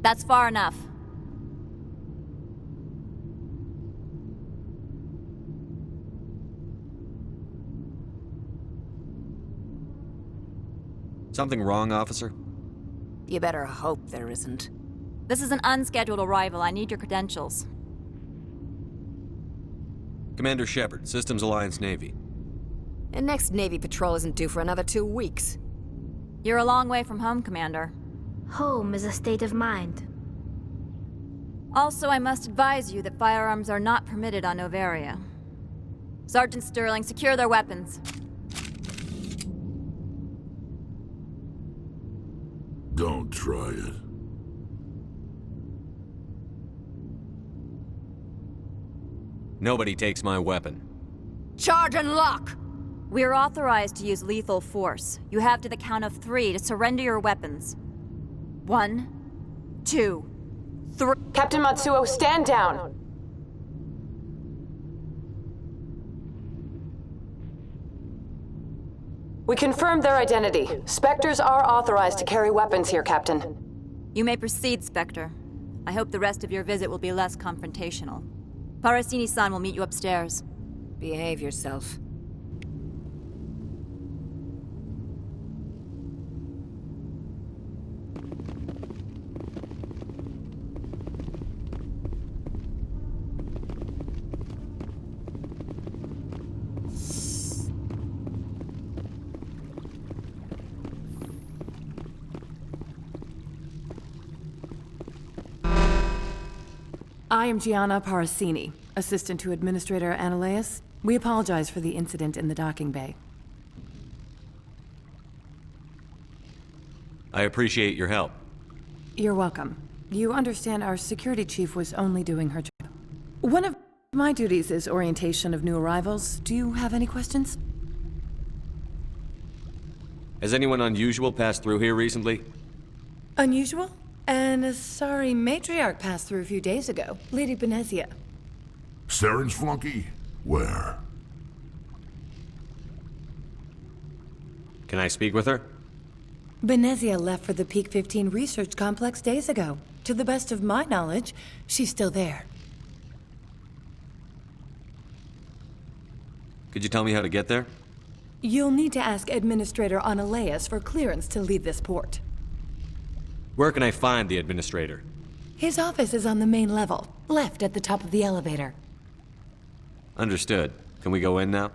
That's far enough. Something wrong, officer? You better hope there isn't. This is an unscheduled arrival. I need your credentials. Commander Shepard, Systems Alliance Navy. And next Navy patrol isn't due for another 2 weeks. You're a long way from home, Commander. Home is a state of mind. Also, I must advise you that firearms are not permitted on Noveria. Sergeant Sterling, secure their weapons. Don't try it. Nobody takes my weapon. Charge and lock! We are authorized to use lethal force. You have to the count of 3 to surrender your weapons. 1, 2, 3. Captain Matsuo, stand down! We confirmed their identity. Spectres are authorized to carry weapons here, Captain. You may proceed, Spectre. I hope the rest of your visit will be less confrontational. Parasini-san will meet you upstairs. Behave yourself. I am Gianna Parasini, assistant to Administrator Ananias. We apologize for the incident in the docking bay. I appreciate your help. You're welcome. You understand our security chief was only doing her job. One of my duties is orientation of new arrivals. Do you have any questions? Has anyone unusual passed through here recently? Unusual? And a sorry matriarch passed through a few days ago. Lady Benezia. Saren's flunky? Where? Can I speak with her? Benezia left for the Peak 15 research complex days ago. To the best of my knowledge, she's still there. Could you tell me how to get there? You'll need to ask Administrator Ananias for clearance to leave this port. Where can I find the Administrator? His office is on the main level, left at the top of the elevator. Understood. Can we go in now?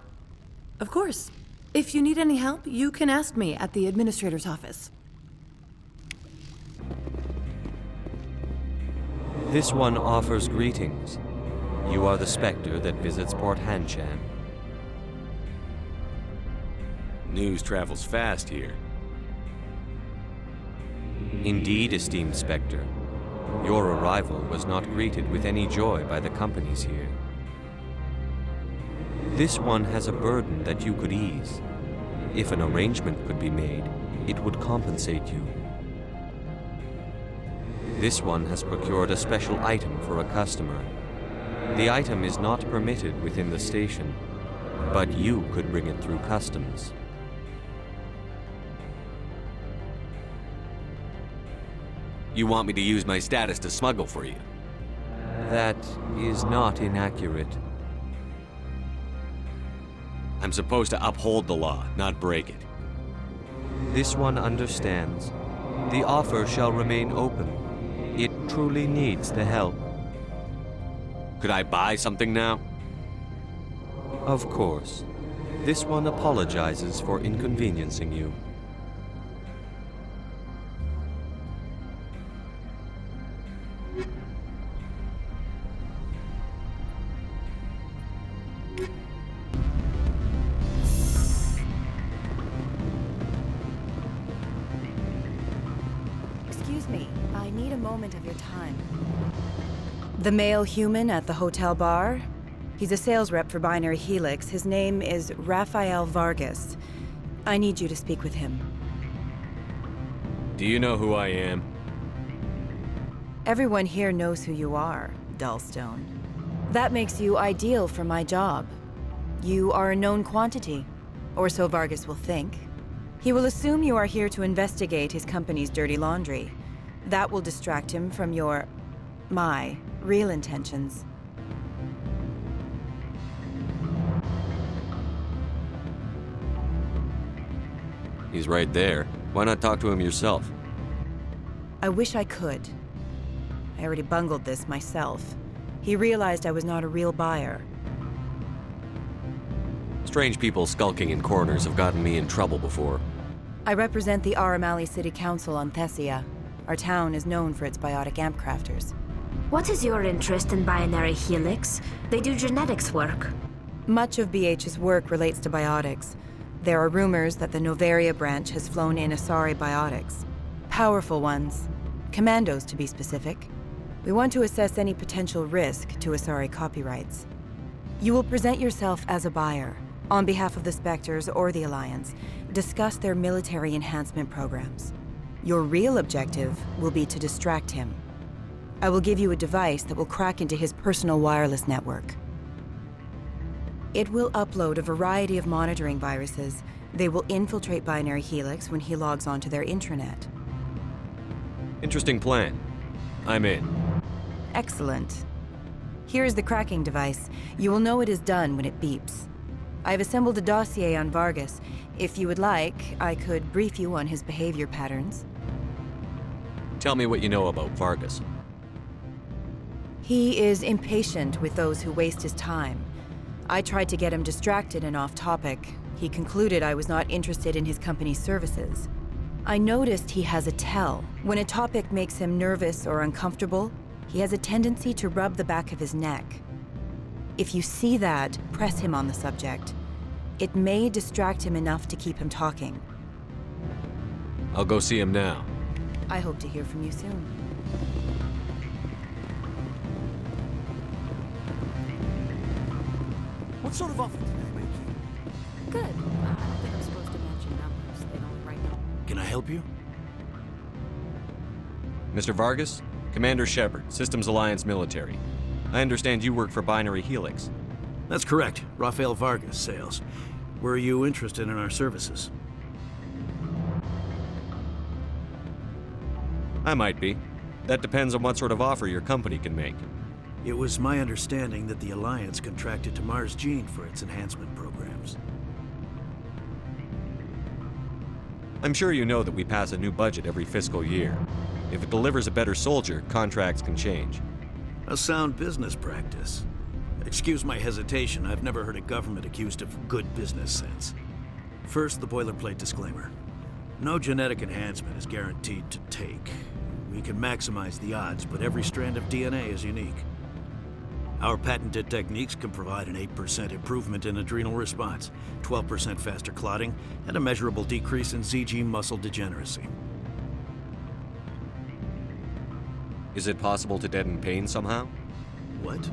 Of course. If you need any help, you can ask me at the Administrator's office. This one offers greetings. You are the Spectre that visits Port Hanshan. News travels fast here. Indeed, esteemed Spectre. Your arrival was not greeted with any joy by the companies here. This one has a burden that you could ease. If an arrangement could be made, it would compensate you. This one has procured a special item for a customer. The item is not permitted within the station, but you could bring it through customs. You want me to use my status to smuggle for you? That is not inaccurate. I'm supposed to uphold the law, not break it. This one understands. The offer shall remain open. It truly needs the help. Could I buy something now? Of course. This one apologizes for inconveniencing you. Excuse me, I need a moment of your time. The male human at the hotel bar? He's a sales rep for Binary Helix. His name is Rafael Vargas. I need you to speak with him. Do you know who I am? Everyone here knows who you are, Dullstone. That makes you ideal for my job. You are a known quantity, or so Vargas will think. He will assume you are here to investigate his company's dirty laundry. That will distract him from my real intentions. He's right there. Why not talk to him yourself? I wish I could. I already bungled this myself. He realized I was not a real buyer. Strange people skulking in corners have gotten me in trouble before. I represent the Aramali City Council on Thessia. Our town is known for its biotic amp crafters. What is your interest in binary helix? They do genetics work. Much of BH's work relates to biotics. There are rumors that the Novaria branch has flown in Asari biotics. Powerful ones. Commandos, to be specific. We want to assess any potential risk to Asari copyrights. You will present yourself as a buyer, on behalf of the Spectres or the Alliance, discuss their military enhancement programs. Your real objective will be to distract him. I will give you a device that will crack into his personal wireless network. It will upload a variety of monitoring viruses. They will infiltrate Binary Helix when he logs onto their intranet. Interesting plan. I'm in. Excellent. Here is the cracking device. You will know it is done when it beeps. I've assembled a dossier on Vargas. If you would like, I could brief you on his behavior patterns. Tell me what you know about Vargas. He is impatient with those who waste his time. I tried to get him distracted and off topic. He concluded I was not interested in his company's services. I noticed he has a tell. When a topic makes him nervous or uncomfortable, he has a tendency to rub the back of his neck. If you see that, press him on the subject. It may distract him enough to keep him talking. I'll go see him now. I hope to hear from you soon. What sort of offer did they make you? Good. I don't think I'm supposed to mention numbers. They don't right now. Can I help you? Mr. Vargas? Commander Shepard, Systems Alliance Military. I understand you work for Binary Helix. That's correct. Rafael Vargas, sales. Were you interested in our services? I might be. That depends on what sort of offer your company can make. It was my understanding that the Alliance contracted to Mars Gene for its enhancement programs. I'm sure you know that we pass a new budget every fiscal year. If it delivers a better soldier, contracts can change. A sound business practice. Excuse my hesitation, I've never heard a government accused of good business sense. First, the boilerplate disclaimer. No genetic enhancement is guaranteed to take. We can maximize the odds, but every strand of DNA is unique. Our patented techniques can provide an 8% improvement in adrenal response, 12% faster clotting, and a measurable decrease in ZG muscle degeneracy. Is it possible to deaden pain somehow? What?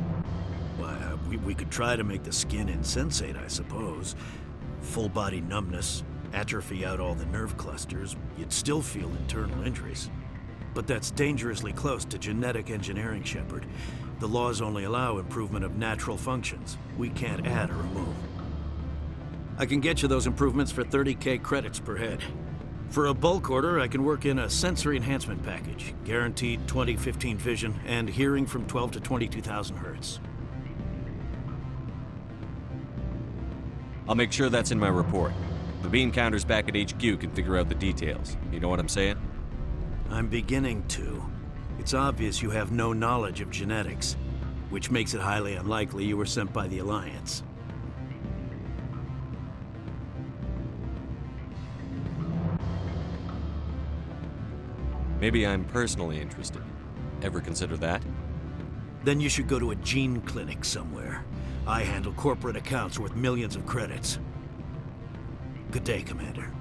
Why, we could try to make the skin insensate, I suppose. Full body numbness, atrophy out all the nerve clusters, you'd still feel internal injuries. But that's dangerously close to genetic engineering, Shepard. The laws only allow improvement of natural functions. We can't add or remove. I can get you those improvements for 30K credits per head. For a bulk order, I can work in a sensory enhancement package, guaranteed 20/15 vision, and hearing from 12 to 22,000 hertz. I'll make sure that's in my report. The bean counters back at HQ can figure out the details. You know what I'm saying? I'm beginning to. It's obvious you have no knowledge of genetics, which makes it highly unlikely you were sent by the Alliance. Maybe I'm personally interested. Ever consider that? Then you should go to a gene clinic somewhere. I handle corporate accounts worth millions of credits. Good day, Commander.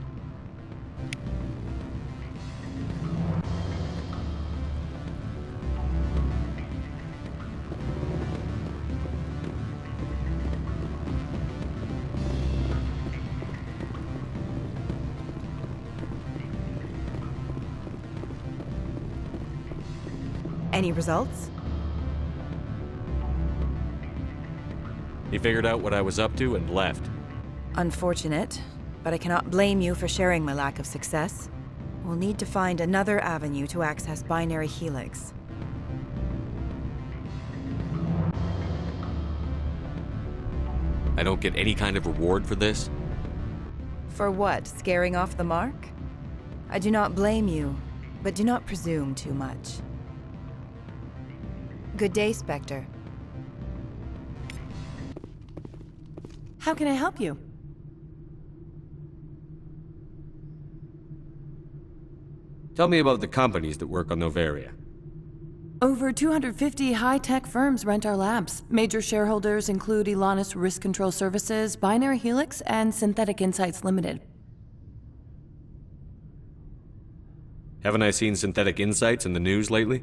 Any results? He figured out what I was up to and left. Unfortunate, but I cannot blame you for sharing my lack of success. We'll need to find another avenue to access Binary Helix. I don't get any kind of reward for this? For what? Scaring off the mark? I do not blame you, but do not presume too much. Good day, Spectre. How can I help you? Tell me about the companies that work on Noveria. Over 250 high-tech firms rent our labs. Major shareholders include Elanus Risk Control Services, Binary Helix, and Synthetic Insights Limited. Haven't I seen Synthetic Insights in the news lately?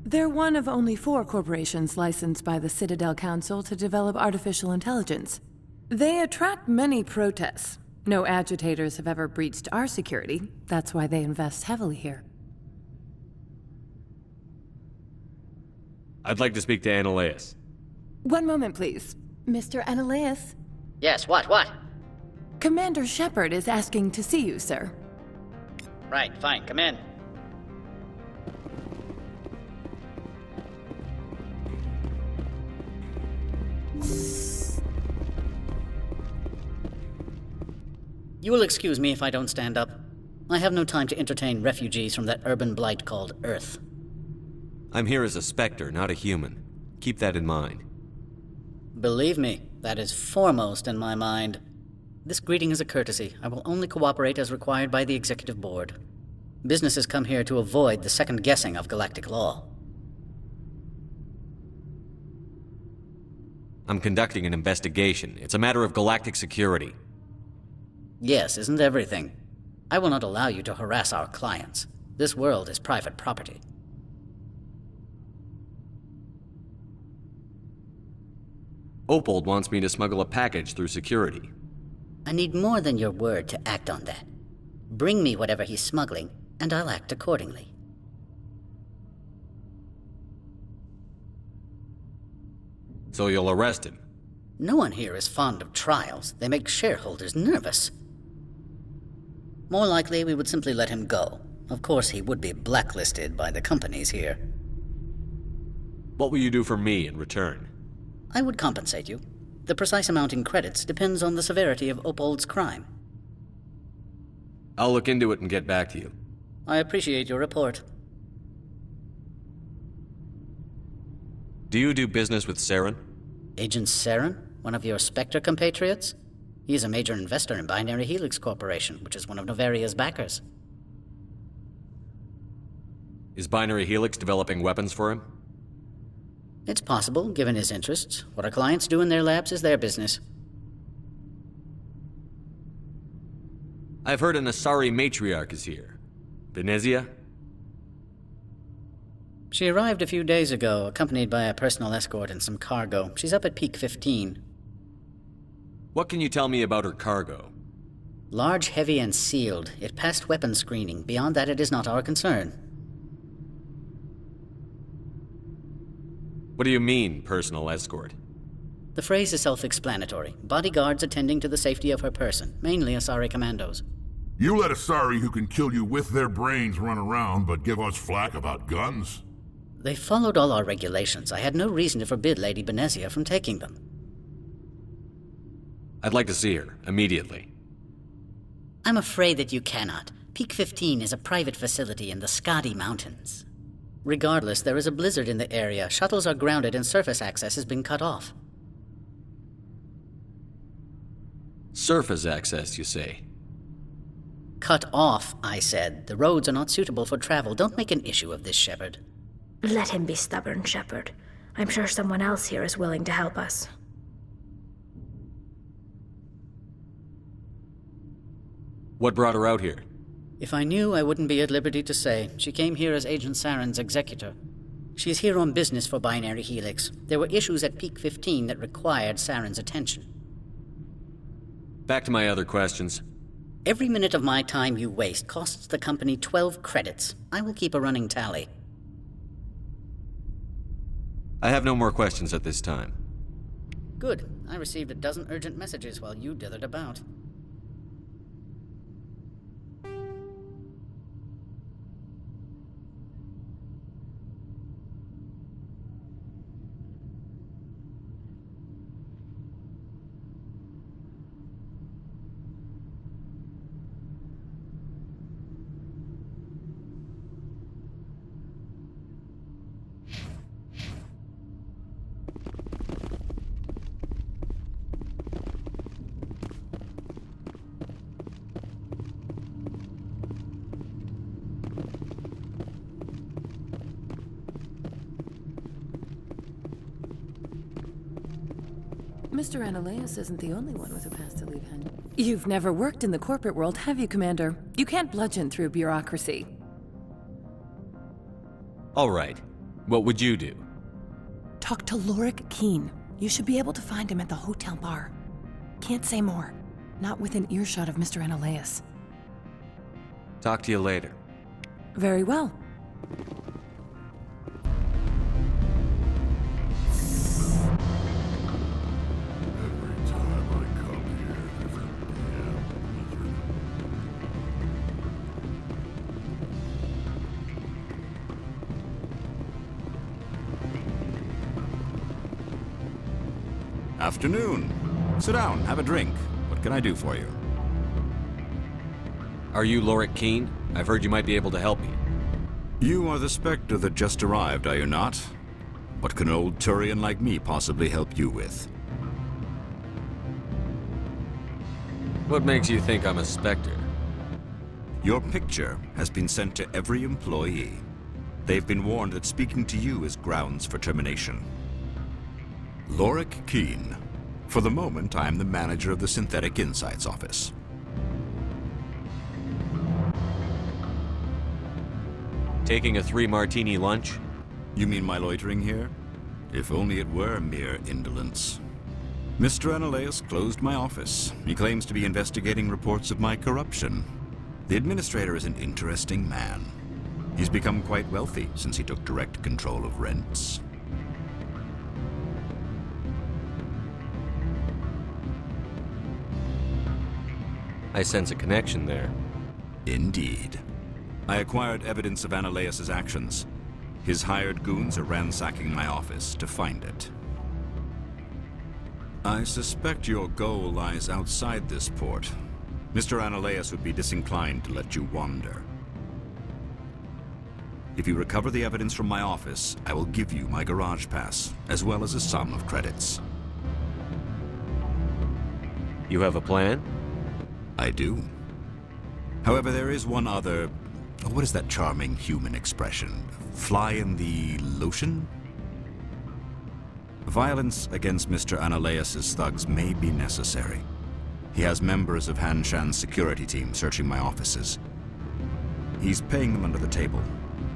They're one of only 4 corporations licensed by the Citadel Council to develop artificial intelligence. They attract many protests. No agitators have ever breached our security. That's why they invest heavily here. I'd like to speak to Annaleus. One moment, please. Mr. Annaleus? Yes, what? Commander Shepard is asking to see you, sir. Right, fine, come in. You will excuse me if I don't stand up. I have no time to entertain refugees from that urban blight called Earth. I'm here as a Spectre, not a human. Keep that in mind. Believe me, that is foremost in my mind. This greeting is a courtesy. I will only cooperate as required by the Executive Board. Businesses come here to avoid the second guessing of galactic law. I'm conducting an investigation. It's a matter of galactic security. Yes, isn't everything? I will not allow you to harass our clients. This world is private property. Opold wants me to smuggle a package through security. I need more than your word to act on that. Bring me whatever he's smuggling, and I'll act accordingly. So you'll arrest him? No one here is fond of trials. They make shareholders nervous. More likely, we would simply let him go. Of course, he would be blacklisted by the companies here. What will you do for me in return? I would compensate you. The precise amount in credits depends on the severity of Opold's crime. I'll look into it and get back to you. I appreciate your report. Do you do business with Saren? Agent Saren? One of your Spectre compatriots? He is a major investor in Binary Helix Corporation, which is one of Novaria's backers. Is Binary Helix developing weapons for him? It's possible, given his interests. What our clients do in their labs is their business. I've heard an Asari matriarch is here. Venezia? She arrived a few days ago, accompanied by a personal escort and some cargo. She's up at Peak 15. What can you tell me about her cargo? Large, heavy, and sealed. It passed weapons screening. Beyond that, it is not our concern. What do you mean, personal escort? The phrase is self-explanatory. Bodyguards attending to the safety of her person, mainly Asari commandos. You let Asari who can kill you with their brains run around, but give us flack about guns? They followed all our regulations. I had no reason to forbid Lady Benezia from taking them. I'd like to see her, immediately. I'm afraid that you cannot. Peak 15 is a private facility in the Skadi Mountains. Regardless, there is a blizzard in the area. Shuttles are grounded and surface access has been cut off. Surface access, you say? Cut off, I said. The roads are not suitable for travel. Don't make an issue of this, Shepard. Let him be stubborn, Shepard. I'm sure someone else here is willing to help us. What brought her out here? If I knew, I wouldn't be at liberty to say. She came here as Agent Saren's executor. She's here on business for Binary Helix. There were issues at Peak 15 that required Saren's attention. Back to my other questions. Every minute of my time you waste costs the company 12 credits. I will keep a running tally. I have no more questions at this time. Good. I received a dozen urgent messages while you dithered about. Mr. Ananias isn't the only one with a past to leave Hen. You've never worked in the corporate world, have you, Commander? You can't bludgeon through bureaucracy. All right. What would you do? Talk to Lorik Keene. You should be able to find him at the hotel bar. Can't say more. Not within earshot of Mr. Ananias. Talk to you later. Very well. Every time I come here, there's a damn blizzard. Afternoon. Sit down, have a drink. What can I do for you? Are you Lorik Keene? I've heard you might be able to help me. You are the Spectre that just arrived, are you not? What can an old Turian like me possibly help you with? What makes you think I'm a Spectre? Your picture has been sent to every employee. They've been warned that speaking to you is grounds for termination. Lorik Keene. For the moment, I am the manager of the Synthetic Insights Office. Taking a 3-martini lunch? You mean my loitering here? If only it were mere indolence. Mr. Ananias closed my office. He claims to be investigating reports of my corruption. The administrator is an interesting man. He's become quite wealthy since he took direct control of rents. I sense a connection there. Indeed. I acquired evidence of Ananias' actions. His hired goons are ransacking my office to find it. I suspect your goal lies outside this port. Mr. Ananias would be disinclined to let you wander. If you recover the evidence from my office, I will give you my garage pass, as well as a sum of credits. You have a plan? I do. However, there is one other... What is that charming human expression? Fly in the lotion? Violence against Mr. Ananias' thugs may be necessary. He has members of Han Shan's security team searching my offices. He's paying them under the table.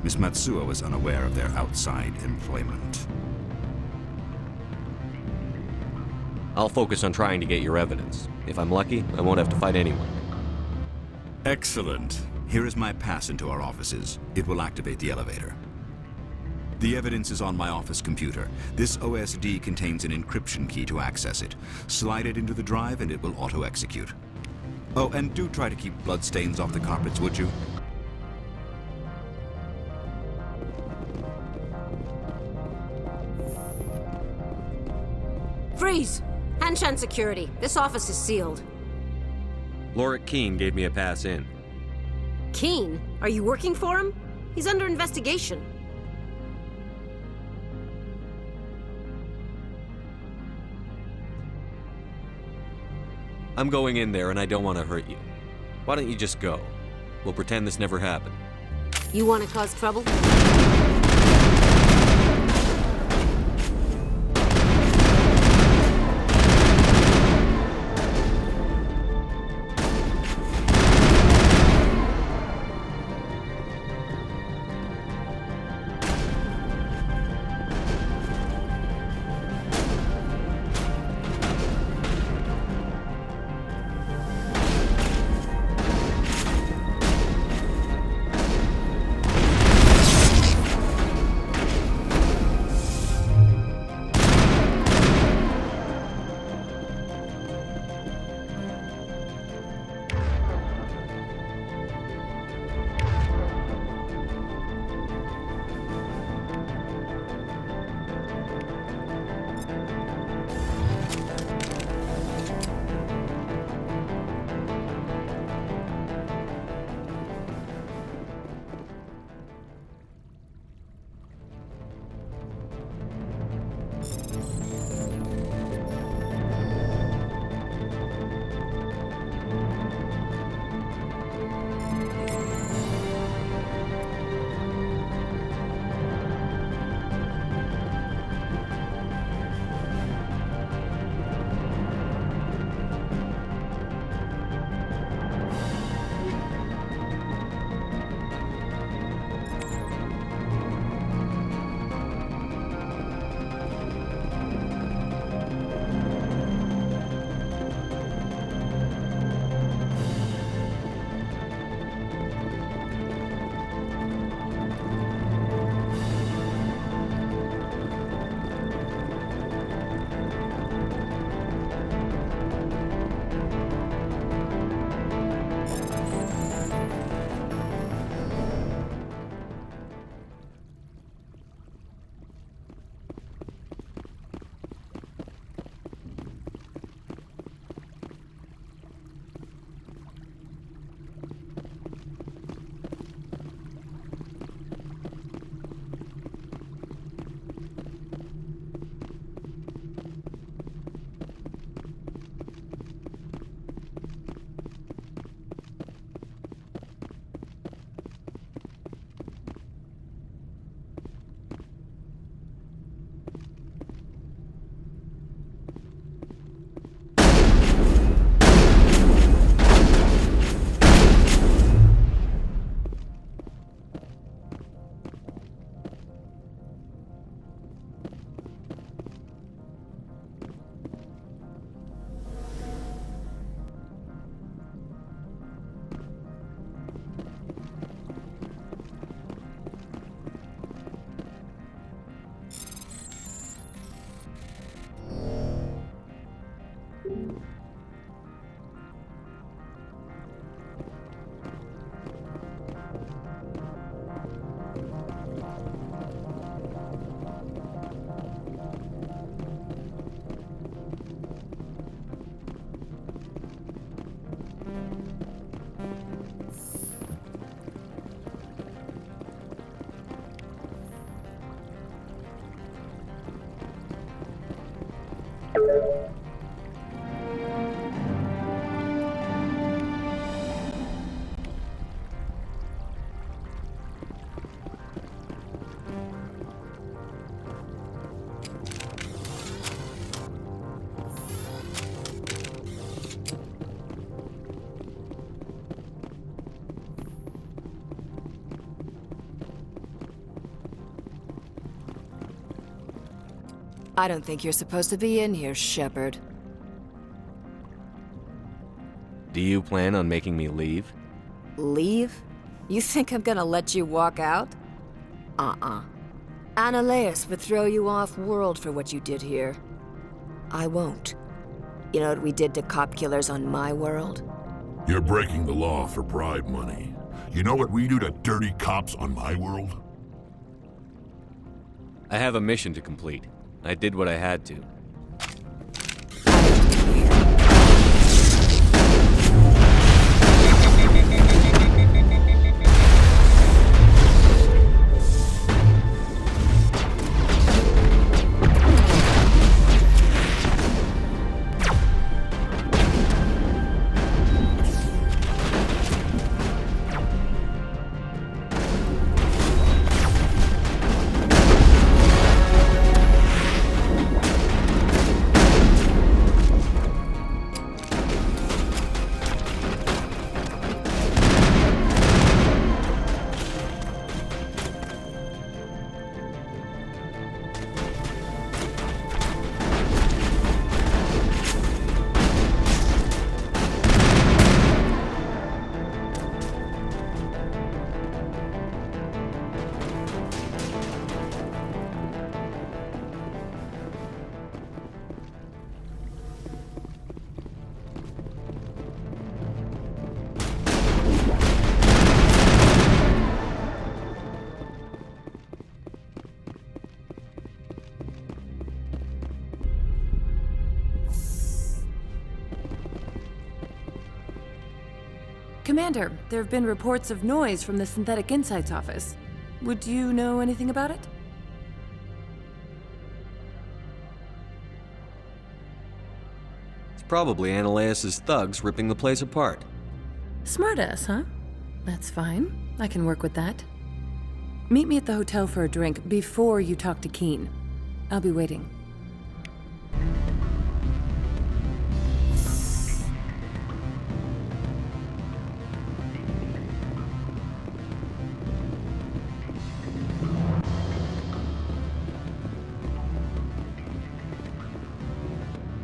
Miss Matsuo is unaware of their outside employment. I'll focus on trying to get your evidence. If I'm lucky, I won't have to fight anyone. Excellent. Here is my pass into our offices. It will activate the elevator. The evidence is on my office computer. This OSD contains an encryption key to access it. Slide it into the drive and it will auto-execute. Oh, and do try to keep bloodstains off the carpets, would you? Freeze! Hanshan Security. This office is sealed. Lorik Keene gave me a pass in. Keene? Are you working for him? He's under investigation. I'm going in there and I don't want to hurt you. Why don't you just go? We'll pretend this never happened. You want to cause trouble? I don't think you're supposed to be in here, Shepard. Do you plan on making me leave? Leave? You think I'm gonna let you walk out? Annileus would throw you off-world for what you did here. I won't. You know what we did to cop killers on my world? You're breaking the law for bribe money. You know what we do to dirty cops on my world? I have a mission to complete. I did what I had to. Commander, there have been reports of noise from the Synthetic Insights office. Would you know anything about it? It's probably Annileus' thugs ripping the place apart. Smartass, huh? That's fine. I can work with that. Meet me at the hotel for a drink before you talk to Keen. I'll be waiting.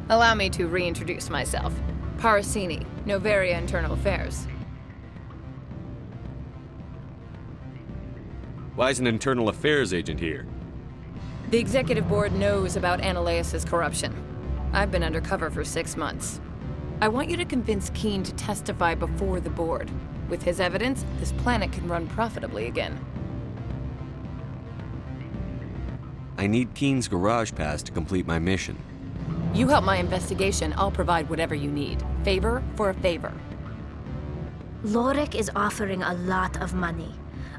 Allow me to reintroduce myself. Parasini, Noveria Internal Affairs. Why is an internal affairs agent here? The executive board knows about Annileus' corruption. I've been undercover for 6 months. I want you to convince Keen to testify before the board. With his evidence, this planet can run profitably again. I need Keen's garage pass to complete my mission. You help my investigation, I'll provide whatever you need. Favor for a favor. Lorik is offering a lot of money.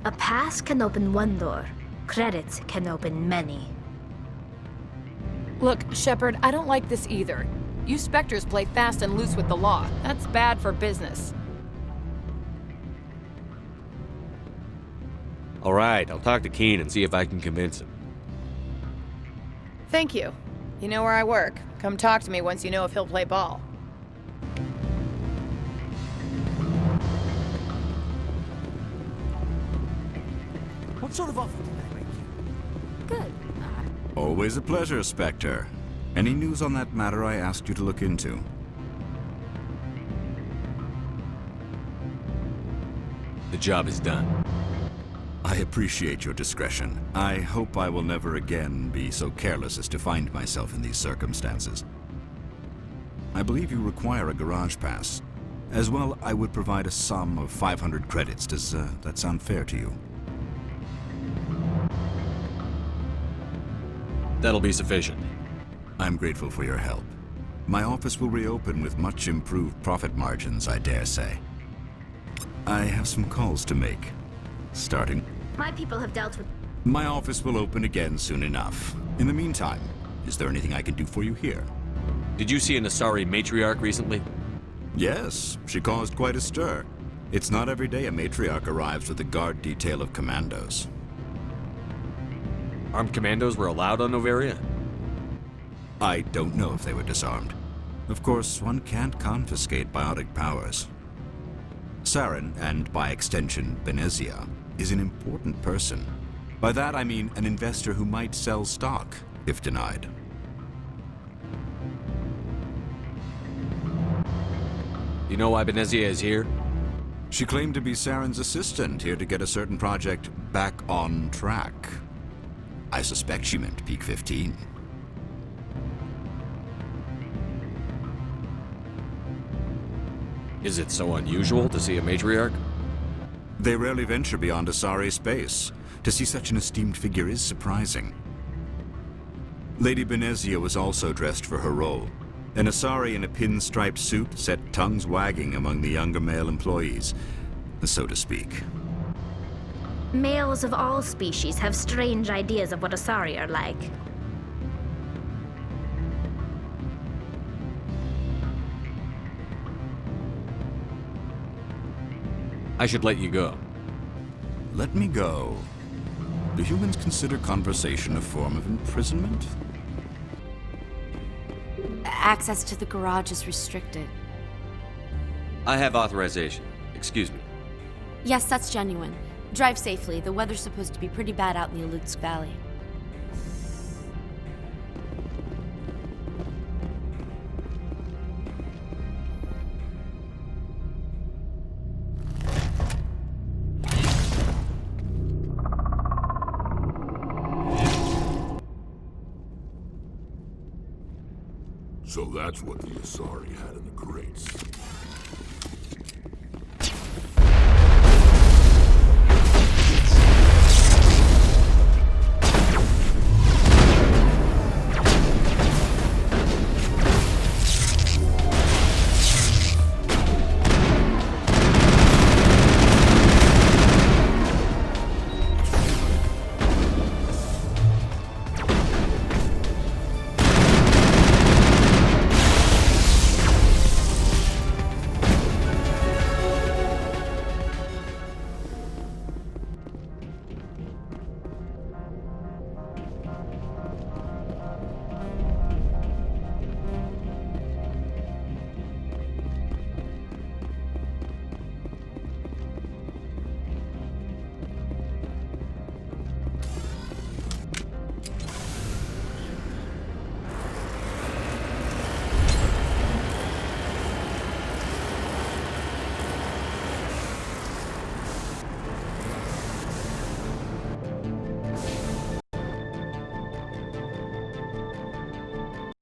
A pass can open one door. Credits can open many. Look, Shepard, I don't like this either. You Spectres play fast and loose with the law. That's bad for business. All right, I'll talk to Keen and see if I can convince him. Thank you. You know where I work. Come talk to me once you know if he'll play ball. What sort of offer did they make you? Good. Always a pleasure, Spectre. Any news on that matter I asked you to look into? The job is done. I appreciate your discretion. I hope I will never again be so careless as to find myself in these circumstances. I believe you require a garage pass. As well, I would provide a sum of 500 credits. Does that sound fair to you? That'll be sufficient. I'm grateful for your help. My office will reopen with much improved profit margins, I dare say. I have some calls to make. Starting. My people have dealt with... My office will open again soon enough. In the meantime, is there anything I can do for you here? Did you see an Asari matriarch recently? Yes, she caused quite a stir. It's not every day a matriarch arrives with a guard detail of commandos. Armed commandos were allowed on Noveria? I don't know if they were disarmed. Of course, one can't confiscate biotic powers. Saren, and by extension, Benezia, is an important person. By that I mean an investor who might sell stock, if denied. You know why Benezia is here? She claimed to be Saren's assistant, here to get a certain project back on track. I suspect she meant Peak 15. Is it so unusual to see a matriarch? They rarely venture beyond Asari space. To see such an esteemed figure is surprising. Lady Benezia was also dressed for her role. An Asari in a pinstriped suit set tongues wagging among the younger male employees, so to speak. Males of all species have strange ideas of what Asari are like. I should let you go. Let me go. Do humans consider conversation a form of imprisonment? Access to the garage is restricted. I have authorization. Excuse me. Yes, that's genuine. Drive safely. The weather's supposed to be pretty bad out in the Alutsk Valley. So that's what the Asari had in the crates.